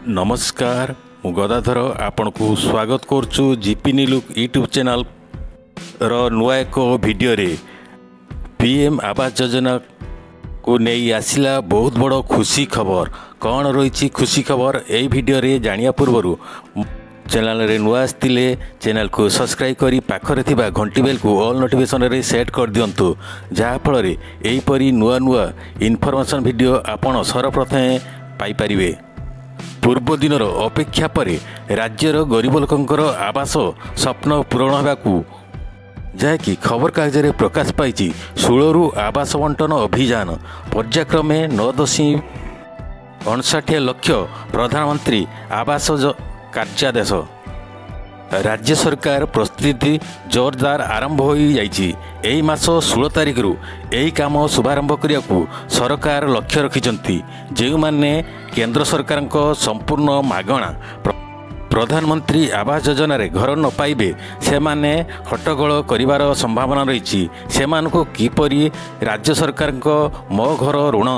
नमस्कार मु गदाधर आपण को स्वागत करछु जीपीनी लुक यूट्यूब चैनल रो नुआ एक वीडियो रे पीएम आवास योजना को नहीं आसिला बहुत बड़ खुशी खबर कौन रही खुशी खबर यही वीडियो रे जानिया पूर्व चैनल रे नुआ आसतिले चैनल को सब्सक्राइब करी पाखरे थिबा घंटी बेल को ऑल नोटिफिकेशन रे सेट कर दियंतु जहा फल रे एही परी नुआ नुआ इनफॉरमेशन वीडियो आपण सर्वप्रथमे पाई परिबे। पूर्व दिन अपेक्षा पर राज्यर गरीब लोकंकर आवास स्वप्न पूरण होगाकू जहाँकि खबर कागज में प्रकाश पाई 16 आवास बंटन अभियान पर्यायक्रमे 9.59 लाख प्रधानमंत्री आवास कार्यादेश राज्य सरकार प्रस्तुति जोरदार आरंभ हो जाइए। मास 16 तारिख रु यही काम शुभारंभ करने को सरकार लक्ष्य रखिंट जो माने केंद्र सरकार संपूर्ण मागणा प्रधानमंत्री आवास योजना रे घर न पाइबे से माने हट्टगोल करिवार संभावना रही से किपरि राज्य सरकार मो घर ऋण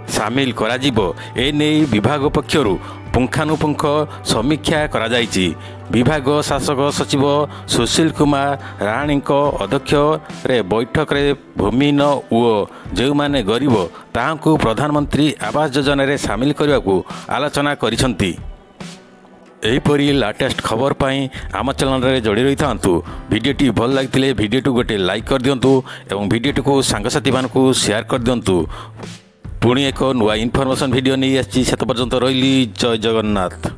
सामिल कराजिबो एने विभाग पक्षरु पुंखानुपुंख समीक्षा करा जायछि। विभाग शासक सचिव सुशील कुमार राणी अध्यक्ष रे बैठक रे भूमिहीन ओ जो माने गरीब ताहांकु प्रधानमंत्री आवास योजना रे सामिल करने को आलोचना करिसंती। एहीपरी लाटेस्ट खबर पाई आम चैनल रे जोड़ी रही था। वीडियोटी भल लगी वीडियो गोटे लाइक कर दिंतु एवं वीडियोटी को सांगसाथी मानकु शेयर कर दिंतु। पुणी एक नुआ इनफॉरमेशन वीडियो नहीं आसी से पर्यंत रही जय जगन्नाथ।